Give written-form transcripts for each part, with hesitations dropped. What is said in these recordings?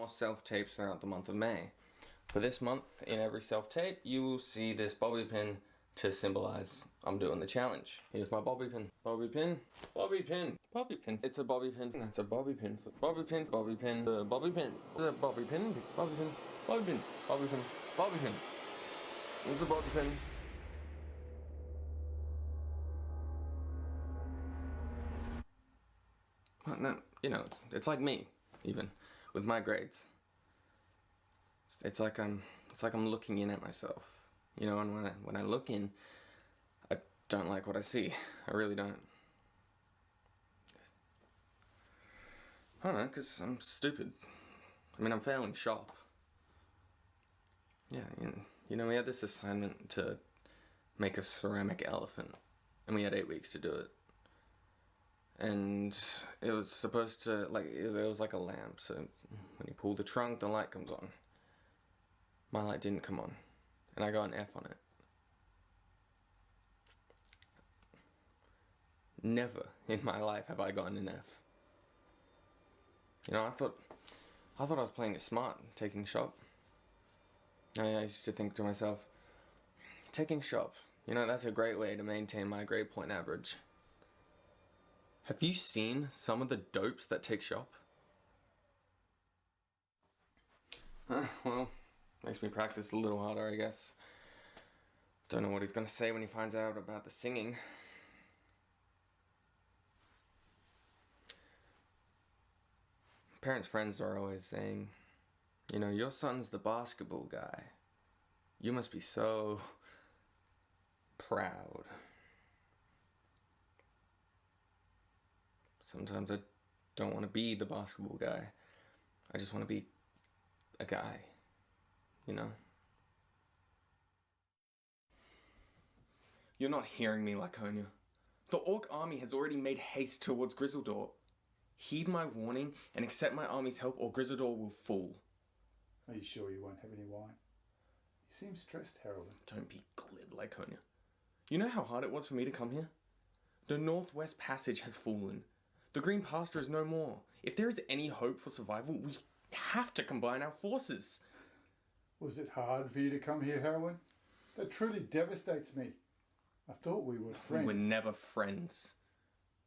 more self-tapes throughout the month of May. For this month, in every self-tape, you will see this bobby pin to symbolize I'm doing the challenge. Here's my bobby pin. Bobby pin. Bobby pin. Bobby pin. It's a bobby pin. That's a bobby pin. Bobby pin. Bobby pin. The bobby pin. The bobby pin. Bobby pin. Bobby pin. Bobby pin. Bobby pin. It's a bobby pin. Well, no, you know, it's like me, even with my grades. It's like I'm looking in at myself, you know. And when I look in, I don't like what I see. I really don't. I don't know, because I'm stupid. I mean, I'm failing shop. Yeah, you know, we had this assignment to make a ceramic elephant, and we had 8 weeks to do it. And it was supposed to, like, it was like a lamp, so when you pull the trunk, the light comes on. My light didn't come on, and I got an F on it. Never in my life have I gotten an F. You know, I thought I was playing it smart, taking shop. I used to think to myself, taking shop, you know, that's a great way to maintain my grade point average. Have you seen some of the dopes that take shop? Well, makes me practice a little harder, I guess. Don't know what he's gonna say when he finds out about the singing. Parents' friends are always saying, you know, your son's the basketball guy. You must be so proud. Sometimes I don't want to be the basketball guy. I just want to be a guy, you know? You're not hearing me, Laconia. The Orc army has already made haste towards Grizzledor. Heed my warning and accept my army's help, or Grizzledor will fall. Are you sure you won't have any wine? You seem stressed, Harold. Don't be glib, Laconia. You know how hard it was for me to come here? The Northwest Passage has fallen. The green pasture is no more. If there is any hope for survival, we have to combine our forces. Was it hard for you to come here, Heroin? That truly devastates me. I thought we were friends. We were never friends.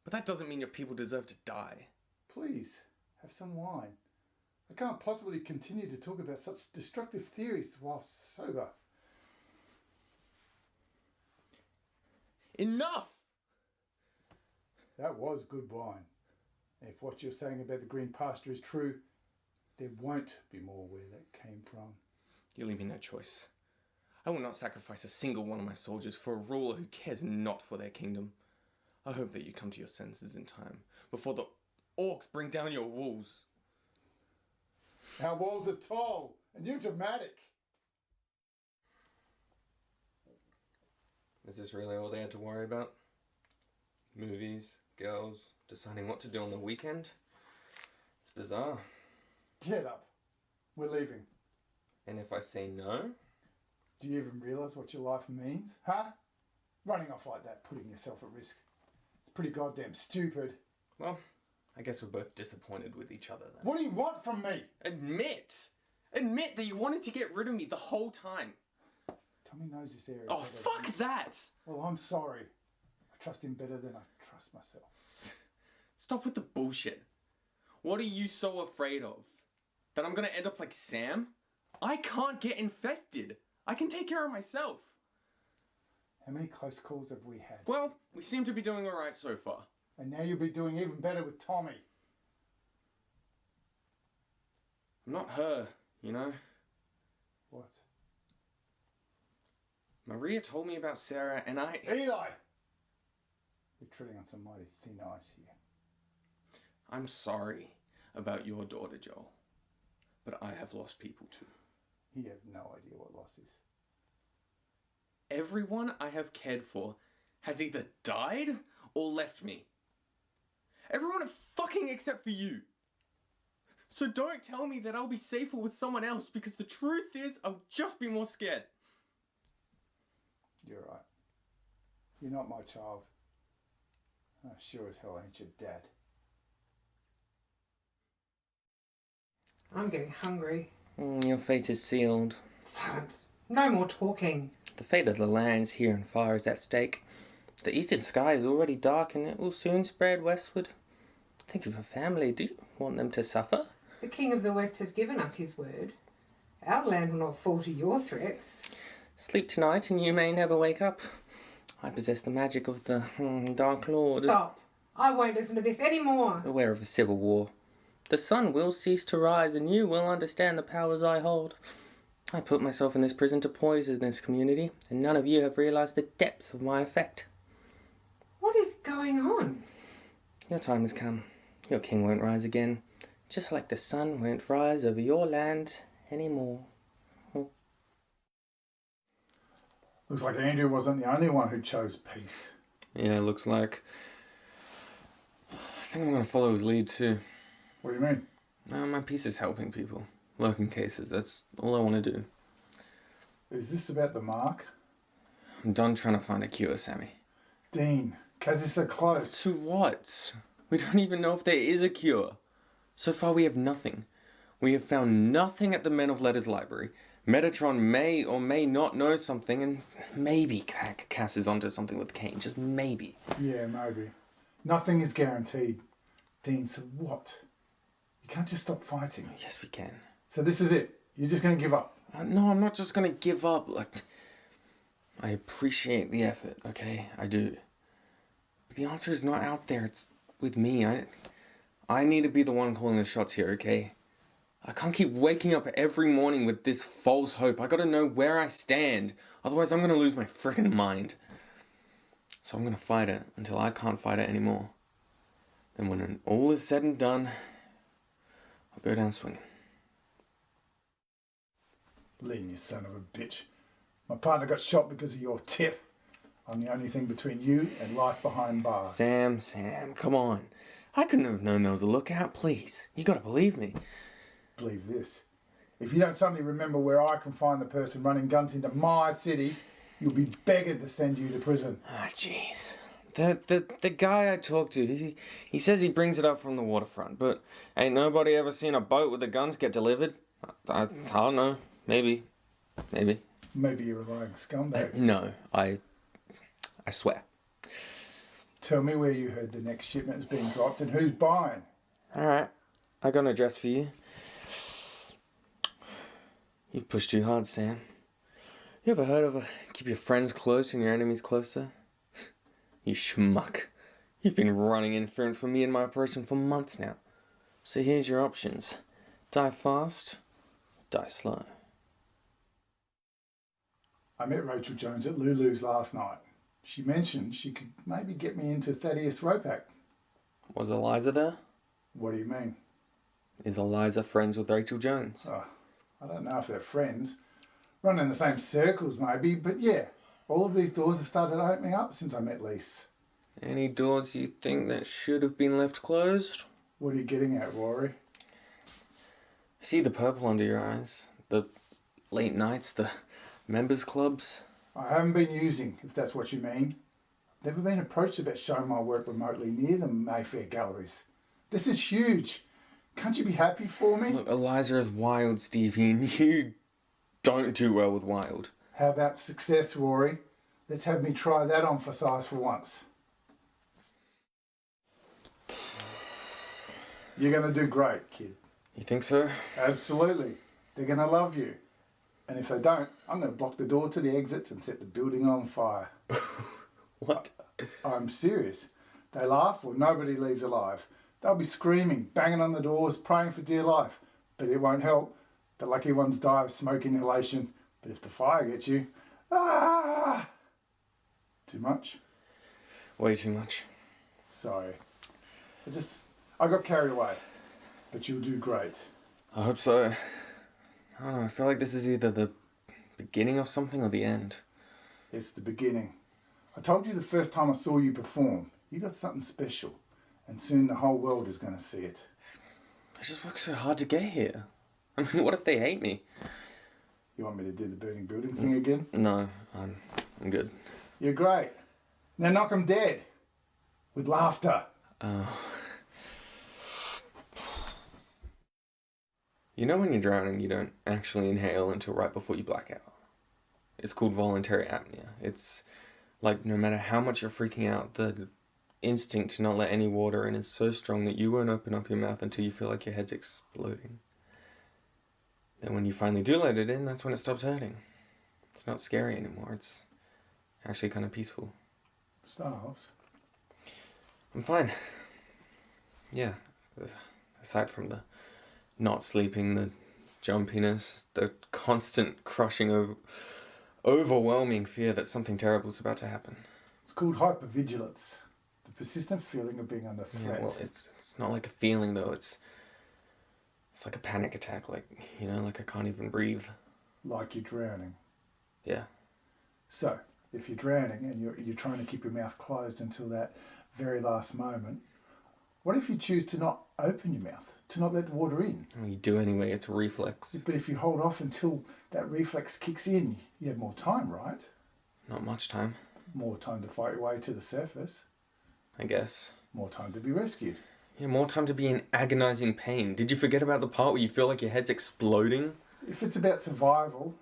But that doesn't mean your people deserve to die. Please, have some wine. I can't possibly continue to talk about such destructive theories whilst sober. Enough! That was good wine. If what you're saying about the green pasture is true, there won't be more where that came from. You leave me no choice. I will not sacrifice a single one of my soldiers for a ruler who cares not for their kingdom. I hope that you come to your senses in time, before the orcs bring down your walls. Our walls are tall, and you're dramatic. Is this really all they had to worry about? Movies, girls, deciding what to do on the weekend? It's bizarre. Get up. We're leaving. And if I say no? Do you even realise what your life means? Huh? Running off like that, putting yourself at risk. It's pretty goddamn stupid. Well, I guess we're both disappointed with each other then. What do you want from me? Admit that you wanted to get rid of me the whole time. Tommy knows this area. Oh, fuck that! Well, I'm sorry. I trust him better than I trust myself. Stop with the bullshit. What are you so afraid of? That I'm gonna end up like Sam? I can't get infected. I can take care of myself. How many close calls have we had? Well, we seem to be doing alright so far. And now you'll be doing even better with Tommy. I'm not her, you know? What? Maria told me about Sarah and I... Eli! You're treading on some mighty thin ice here. I'm sorry about your daughter, Joel. But I have lost people too. You have no idea what loss is. Everyone I have cared for has either died or left me. Everyone fucking except for you. So don't tell me that I'll be safer with someone else, because the truth is I'll just be more scared. You're right. You're not my child. I sure as hell ain't your dad. I'm getting hungry. Your fate is sealed. Silence. No more talking. The fate of the lands here and far is at stake. The eastern sky is already dark and it will soon spread westward. Think of your family. Do you want them to suffer? The King of the West has given us his word. Our land will not fall to your threats. Sleep tonight and you may never wake up. I possess the magic of the Dark Lord. Stop. I won't listen to this anymore. Beware of a civil war. The sun will cease to rise and you will understand the powers I hold. I put myself in this prison to poison this community, and none of you have realized the depths of my effect. What is going on? Your time has come. Your king won't rise again, just like the sun won't rise over your land anymore. Looks like Andrew wasn't the only one who chose peace. Yeah, looks like. I think I'm going to follow his lead too. What do you mean? My peace is helping people. Working cases, that's all I want to do. Is this about the mark? I'm done trying to find a cure, Sammy. Dean, Kaz is so close. To what? We don't even know if there is a cure. So far we have nothing. We have found nothing at the Men of Letters library. Metatron may or may not know something, and maybe Cass is onto something with Kane. Just maybe. Yeah, maybe. Nothing is guaranteed. Dean, so what? You can't just stop fighting. Yes, we can. So this is it? You're just going to give up? No, I'm not just going to give up. Like, I appreciate the effort, okay? I do. But the answer is not out there. It's with me. I need to be the one calling the shots here, okay? I can't keep waking up every morning with this false hope. I gotta know where I stand. Otherwise, I'm gonna lose my frickin' mind. So I'm gonna fight it until I can't fight it anymore. Then when all is said and done, I'll go down swinging. Lean, you son of a bitch. My partner got shot because of your tip. I'm the only thing between you and life behind bars. Sam, come on. I couldn't have known there was a lookout, please. You gotta believe me. Believe this. If you don't suddenly remember where I can find the person running guns into my city, you'll be begging to send you to prison. Ah, jeez. The guy I talked to, he says he brings it up from the waterfront, but ain't nobody ever seen a boat with the guns get delivered? I don't know. Maybe. Maybe you're a lying scumbag. No, I swear. Tell me where you heard the next shipment is being dropped and who's buying. Alright, I got an address for you. You've pushed too hard, Sam. You ever heard of keep your friends close and your enemies closer? You schmuck. You've been running interference for me and my operation for months now. So here's your options. Die fast, die slow. I met Rachel Jones at Lulu's last night. She mentioned she could maybe get me into Thaddeus Ropack. Was Eliza there? What do you mean? Is Eliza friends with Rachel Jones? Oh, I don't know if they're friends. Run in the same circles maybe, but yeah. All of these doors have started opening up since I met Lise. Any doors you think that should have been left closed? What are you getting at, Rory? I see the purple under your eyes. The late nights, the members clubs. I haven't been using, if that's what you mean. I've never been approached about showing my work remotely near the Mayfair galleries. This is huge. Can't you be happy for me? Look, Eliza is wild, Stevie, and you don't do well with wild. How about success, Rory? Let's have me try that on for size for once. You're going to do great, kid. You think so? Absolutely. They're going to love you. And if they don't, I'm going to block the door to the exits and set the building on fire. What? I'm serious. They laugh or nobody leaves alive. They'll be screaming, banging on the doors, praying for dear life. But it won't help. The lucky ones die of smoke inhalation. But if the fire gets you, Too much? Way too much. Sorry. I got carried away. But you'll do great. I hope so. I don't know, I feel like this is either the beginning of something or the end. It's the beginning. I told you the first time I saw you perform, you got something special. And soon the whole world is going to see it. I just worked so hard to get here. I mean, what if they hate me? You want me to do the burning building thing again? No, I'm good. You're great. Now knock 'em dead. With laughter. You know when you're drowning, you don't actually inhale until right before you black out. It's called voluntary apnea. It's like no matter how much you're freaking out, the instinct to not let any water in is so strong that you won't open up your mouth until you feel like your head's exploding. Then when you finally do let it in, that's when it stops hurting. It's not scary anymore. It's actually kind of peaceful. Stars. I'm fine. Yeah. Aside from the not sleeping, the jumpiness, the constant crushing, overwhelming fear that something terrible is about to happen. It's called hypervigilance. The persistent feeling of being under threat. Yeah, well, it's not like a feeling though. It's like a panic attack. Like I can't even breathe. Like you're drowning. Yeah. So, if you're drowning and you're trying to keep your mouth closed until that very last moment, what if you choose to not open your mouth, to not let the water in? Well, you do anyway. It's a reflex. But if you hold off until that reflex kicks in, you have more time, right? Not much time, More time to fight your way to the surface. I guess. More time to be rescued. Yeah, more time to be in agonizing pain. Did you forget about the part where you feel like your head's exploding? If it's about survival,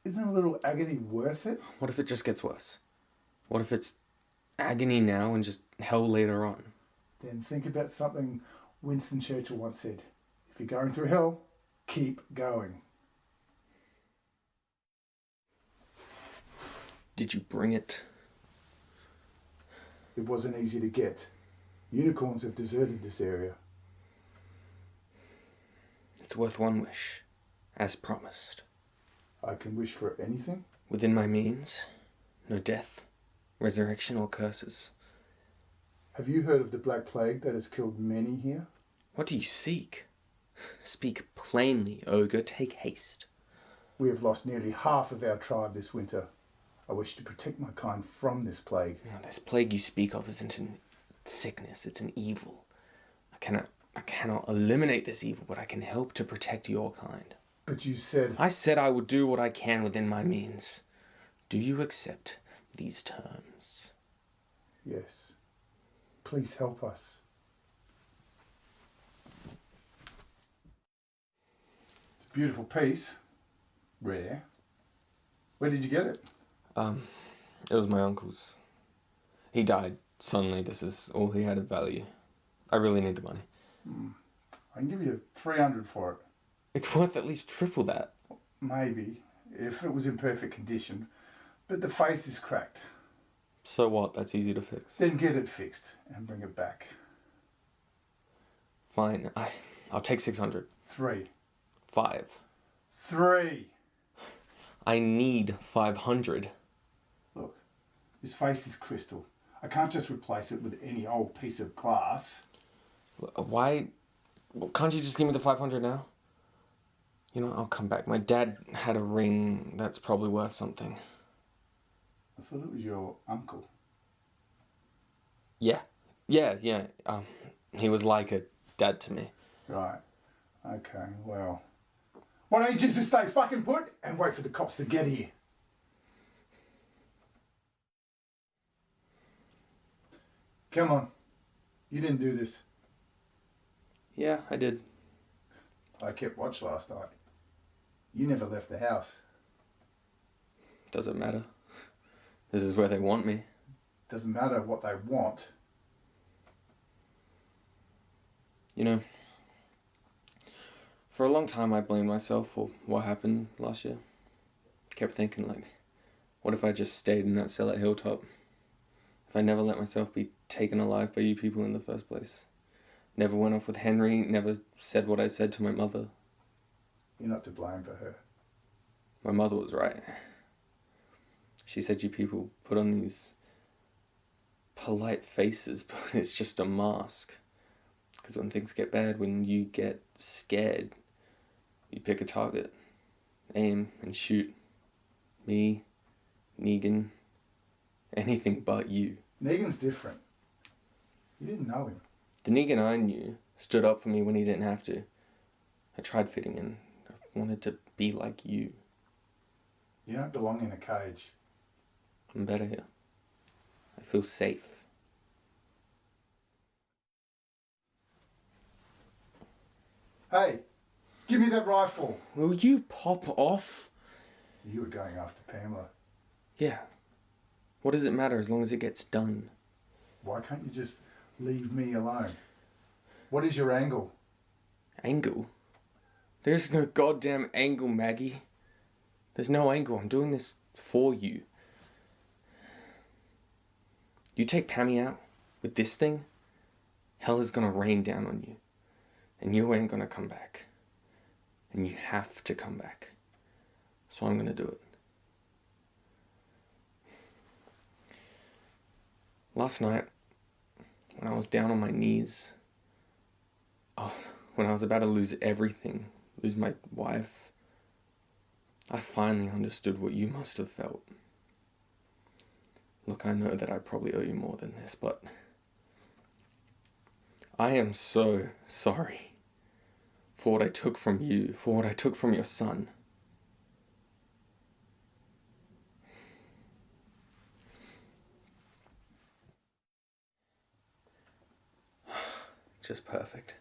isn't a little agony worth it? What if it just gets worse? What if it's agony now and just hell later on? Then think about something Winston Churchill once said. If you're going through hell, keep going. Did you bring it? It wasn't easy to get. Unicorns have deserted this area. It's worth one wish, as promised. I can wish for anything. Within my means, no death, resurrection, or curses. Have you heard of the Black Plague that has killed many here? What do you seek? Speak plainly, ogre, take haste. We have lost nearly half of our tribe this winter. I wish to protect my kind from this plague. No, this plague you speak of isn't an sickness, it's an evil. I cannot eliminate this evil, but I can help to protect your kind. But you said... I said I will do what I can within my means. Do you accept these terms? Yes. Please help us. It's a beautiful piece. Rare. Where did you get it? It was my uncle's. He died suddenly. This is all he had of value. I really need the money. I can give you 300 for it. It's worth at least triple that. Maybe, if it was in perfect condition. But the face is cracked. So what? That's easy to fix. Then get it fixed and bring it back. Fine. I'll take 600. 3. 5. 3. I need 500. Look, this face is crystal. I can't just replace it with any old piece of glass. Why? Well, can't you just give me the 500 now? I'll come back. My dad had a ring that's probably worth something. I thought it was your uncle. Yeah. He was like a dad to me. Right. Okay, well... Why don't you just stay fucking put and wait for the cops to get here? Come on. You didn't do this. Yeah, I did. I kept watch last night. You never left the house. Doesn't matter. This is where they want me. Doesn't matter what they want. For a long time I blamed myself for what happened last year. Kept thinking, what if I just stayed in that cell at Hilltop? If I never let myself be taken alive by you people in the first place. Never went off with Henry, never said what I said to my mother. You're not to blame for her. My mother was right. She said you people put on these polite faces, but it's just a mask. Because when things get bad, when you get scared, you pick a target, aim and shoot. Me, Negan, anything but you. Negan's different. You didn't know him. The Negan I knew stood up for me when he didn't have to. I tried fitting in. I wanted to be like you. You don't belong in a cage. I'm better here. I feel safe. Hey, Give me that rifle. Will you pop off? You were going after Pamela. Yeah. What does it matter as long as it gets done? Why can't you just leave me alone? What is your angle? Angle? There's no goddamn angle, Maggie. There's no angle. I'm doing this for you. You take Pammy out with this thing, hell is gonna rain down on you. And you ain't gonna come back. And you have to come back. So I'm gonna do it. Last night, when I was down on my knees, when I was about to lose everything, lose my wife, I finally understood what you must have felt. Look, I know that I probably owe you more than this, but I am so sorry for what I took from you, for what I took from your son. Just perfect.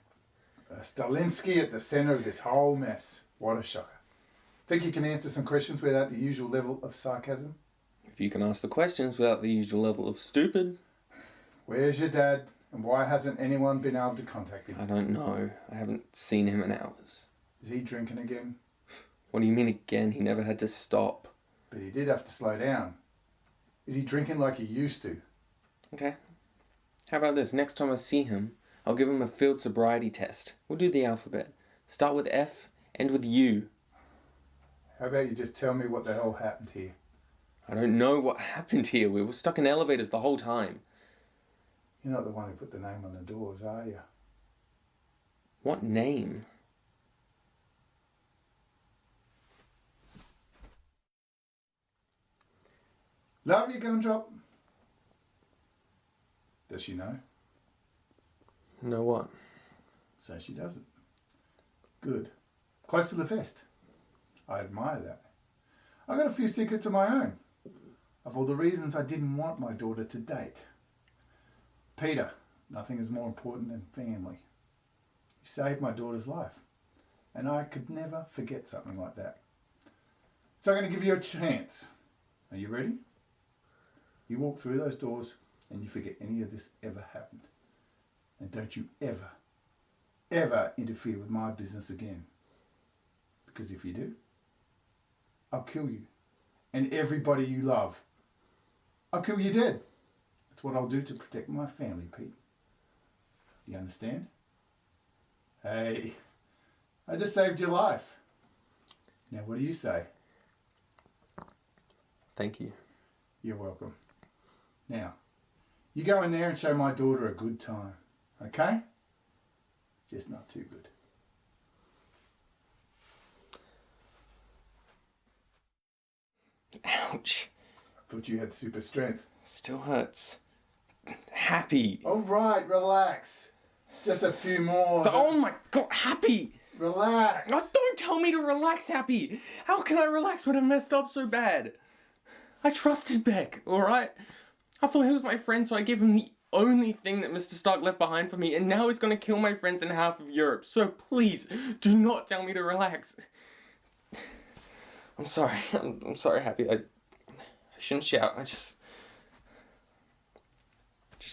Stalinsky at the centre of this whole mess. What a shocker. Think you can answer some questions without the usual level of sarcasm? If you can ask the questions without the usual level of stupid. Where's your dad? And why hasn't anyone been able to contact him? I don't know. I haven't seen him in hours. Is he drinking again? What do you mean again? He never had to stop. But he did have to slow down. Is he drinking like he used to? Okay. How about this? Next time I see him, I'll give him a field sobriety test. We'll do the alphabet. Start with F, end with U. How about you just tell me what the hell happened here? I don't know what happened here. We were stuck in elevators the whole time. You're not the one who put the name on the doors, are you? What name? Love you, gumdrop. Does she know? Know what? So she doesn't. Good. Close to the vest. I admire that. I got a few secrets of my own. Of all the reasons I didn't want my daughter to date. Peter, nothing is more important than family. You saved my daughter's life. And I could never forget something like that. So I'm going to give you a chance. Are you ready? You walk through those doors and you forget any of this ever happened. And don't you ever, ever interfere with my business again. Because if you do, I'll kill you. And everybody you love. I'll kill you dead. That's what I'll do to protect my family, Pete. You understand? Hey, I just saved your life. Now what do you say? Thank you. You're welcome. Now, you go in there and show my daughter a good time. Okay? Just not too good. Ouch. I thought you had super strength. Still hurts. Happy. All right, relax. Just a few more. Oh my god, Happy! Relax. Oh, don't tell me to relax, Happy! How can I relax when I messed up so bad? I trusted Beck, alright? I thought he was my friend, so I gave him the only thing that Mr. Stark left behind for me, and now he's gonna kill my friends in half of Europe. So please, do not tell me to relax. I'm sorry. I'm sorry, Happy. I shouldn't shout. I just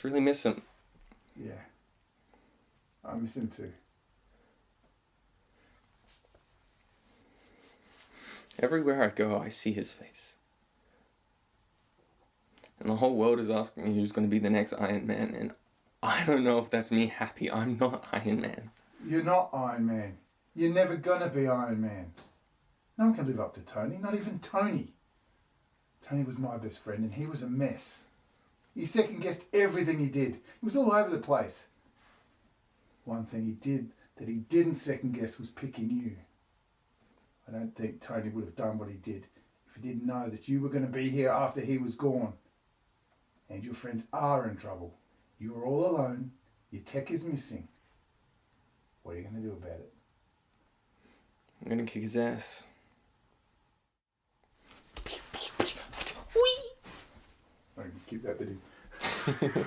really miss him. Yeah. I miss him too. Everywhere I go, I see his face. And the whole world is asking me who's going to be the next Iron Man, and I don't know if that's me, Happy. I'm not Iron Man. You're not Iron Man. You're never gonna be Iron Man. No one can live up to Tony, not even Tony. Tony was my best friend and he was a mess. He second-guessed everything he did. He was all over the place. One thing he did that he didn't second-guess was picking you. I don't think Tony would have done what he did if he didn't know that you were going to be here after he was gone. And your friends are in trouble. You are all alone. Your tech is missing. What are you going to do about it? I'm going to kick his ass. I can keep that bit in.